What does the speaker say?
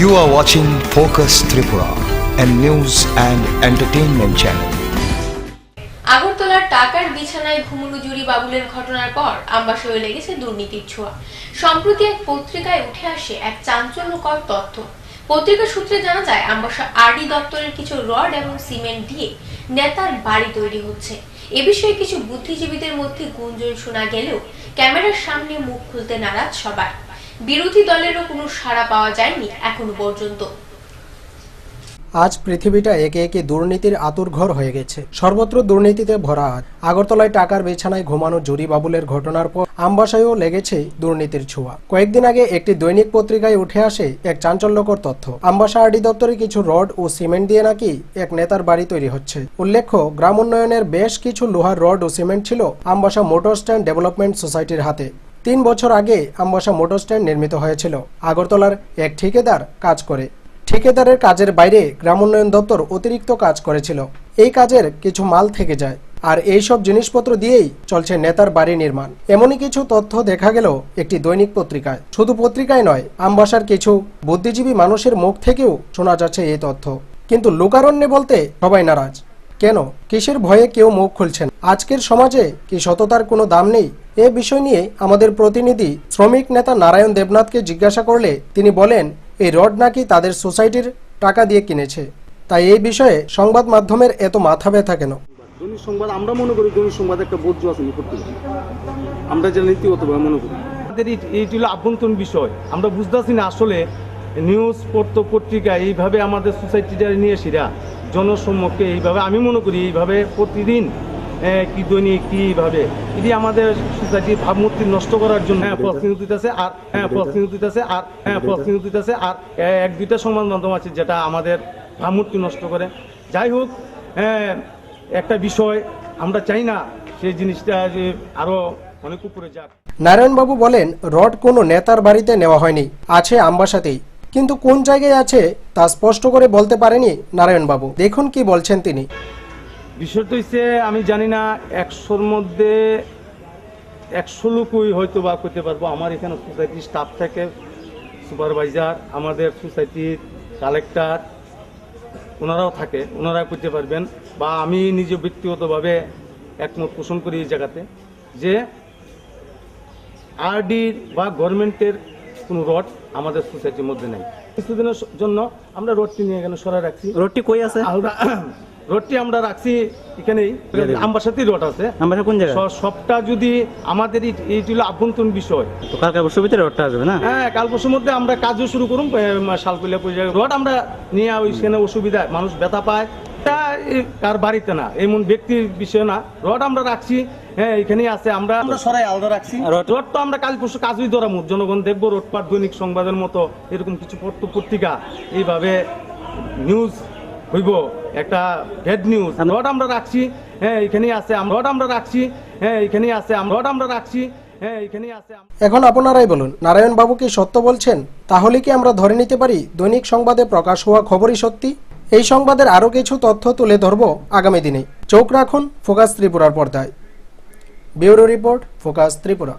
You are watching Focus Tripura, a news and entertainment channel. আগরতলার টাকার বিছানায় ঘুমুনো জুরি বাবুলের ঘটনার পর আমবাসায় লেগেছে দুর্নীতির ছোঁয়া। সম্প্রতি এক পত্রিকায় উঠে আসে এক চাঞ্চল্যকর তথ্য। পত্রিকা সূত্রে জানা যায় আমবাসা আরডি দপ্তরের কিছু রড এবং সিমেন্ট দিয়ে নেতার বাড়ি তৈরি হচ্ছে। এ বিষয়ে কিছু বুদ্ধিজীবীদের মধ্যে গুঞ্জন শোনা গেলেও ক্যামেরার সামনে মুখ খুলতে নারাজ সবাই। বিরোধী দলেরও কোনো সাড়া পাওয়া যায়নি এখনো পর্যন্ত। আজ পৃথিবীটা একে একে দুর্নীতির আতুরঘর হয়ে গেছে। সর্বত্র দুর্নীতিতে ভরা। আগরতলায় টাকার বিছানায় ঘুমানো জুরি বাবুলের ঘটনার পর আমবাসায়ও লেগেছে দুর্নীতির ছোঁয়া। কয়েকদিন আগে একটি দৈনিক পত্রিকায় উঠে আসে এক চাঞ্চল্যকর তথ্য। আমবাসা আরডি দপ্তরে কিছু রড ও সিমেন্ট দিয়ে নাকি এক নেতার বাড়ি তৈরি হচ্ছে। উল্লেখ্য, গ্রাম উন্নয়নের বেশ কিছু লোহার রড ও সিমেন্ট ছিল আমবাসা মোটর স্ট্যান্ড ডেভেলপমেন্ট সোসাইটির হাতে। 3 বছর আগে আমবাসা মোটর স্ট্যান্ড নির্মিত হয়েছিল। আগরতলার এক ঠিকাদার কাজ করে। ঠিকাদারের কাজের বাইরে গ্রাম উন্নয়ন দপ্তর অতিরিক্ত কাজ করেছিল। এই কাজের কিছু মাল থেকে যায়, আর এই সব জিনিসপত্র দিয়েই চলছে নেতার বাড়ি নির্মাণ। এমনই কিছু তথ্য দেখা গেল একটি দৈনিক পত্রিকায়। শুধু পত্রিকায় নয়, আমবাসার কিছু বুদ্ধিজীবী মানুষের মুখ থেকেও শোনা যাচ্ছে এই তথ্য। কিন্তু লোকারণ্যে বলতে সবাই নারাজ। কেন, কিসের ভয়ে কেউ মুখ খুলছেন? আজকের সমাজে কি সততার কোনো দাম নেই? এ বিষয় নিয়ে আমাদের প্রতিনিধি শ্রমিক নেতা নারায়ণ দেবনাথকে জিজ্ঞাসা করলে তিনি বলেন, এই রড নাকি তাদের সোসাইটির টাকা দিয়ে কিনেছে। তাই এই বিষয়ে সংবাদ মাধ্যমের এত মাথা ব্যথা কেন? দৈনিক সংবাদ আমরা মনে করি দৈনিক সংবাদ একটা বোঝ আছে আমরা যে নীতিগতভাবে মনে করি আমাদের এই ছিল আভ্যন্তরীণ বিষয়। আমরা বুঝতেছি না আসলে নিউজ পত্রিকা এইভাবে আমাদের সোসাইটিটা নিয়ে সেরা জনসম্মুখে এইভাবে আমি মনে করি এইভাবে প্রতিদিন কি দৈনিক কি এইভাবে এটি আমাদের সোসাইটির ভাবমূর্তি নষ্ট করার জন্য প্রশ্ন দিতেছে আর এক দুইটা সংবাদ মাধ্যম আছে যেটা আমাদের ভাবমূর্তি নষ্ট করে। যাই হোক, একটা বিষয় আমরা চাই না সেই জিনিসটা যে আরো অনেক উপরে যাক। নারায়ণবাবু বলেন, রড কোনো নেতার বাড়িতে নেওয়া হয়নি, আছে আমবাসাতেই। কিন্তু কোন জায়গায় আছে তা স্পষ্ট করে বলতে পারেনি নারায়ণবাবু। দেখুন কি বলছেন তিনি। বিষয়টা হচ্ছে আমি জানি না 100-র মধ্যে 100 লোকই হয়তো বা করতে পারবো। আমার এখানে সোসাইটির স্টাফ থেকে সুপারভাইজার, আমাদের সোসাইটির কালেক্টর, ওনারাও থাকে, ওনারা করতে পারবেন। বা আমি নিজে ব্যক্তিগতভাবে একমত পোষণ করি এই জায়গাতে যে আরডির বা গভর্নমেন্টের কোনো রড আমাদের সোসাইটির মধ্যে নেই। কিছুদিনের জন্য আমরা রডটি নিয়ে এখানে সরাই রাখছি। রডটি কই আছে? রডটি আমরা রাখছি এখানেই, আমবাসাতেই রড আছে। আমবাসা কোন জায়গায়? সবটা যদি আমাদের এই ছিল আভ্যন্তরীণ বিষয়, তো কালকে বছর ভিতরে রডটা আসবে না? হ্যাঁ, কাল বছর মধ্যে আমরা কাজও শুরু করুন। শালকুলিয়া রড আমরা নিয়ে ওইখানে অসুবিধা, মানুষ ব্যথা পায়, তা কার বাড়িতে না, এমন ব্যক্তির বিষয় না। রড আমরা রাখছি, হ্যাঁ এখানেই আছে। আমরা সরাই আলাদা রাখছি। রড তো আমরা কাল পরশু কাজই ধরামু, জনগণ দেখবো। রোডপাট দৈনিক সংবাদের মতো এরকম কিছু পত্রিকা এইভাবে নিউজ হইব, একটা ব্যাড নিউজ। রড আমরা রাখছি, হ্যাঁ এখানেই আছে। রড আমরা রাখছি, হ্যাঁ এখানেই আছে। রড আমরা রাখছি, হ্যাঁ এখানেই আছে। এখন আপনারাই বলুন, নারায়ণবাবু কি সত্য বলছেন? তাহলে কি আমরা ধরে নিতে পারি দৈনিক সংবাদে প্রকাশ হওয়া খবরই সত্যি? এই সংবাদের আরও কিছু তথ্য তুলে ধরব আগামী দিনে। চোখ রাখুন ফোকাস ত্রিপুরার পর্দায়। Bureau report, focus Tripura.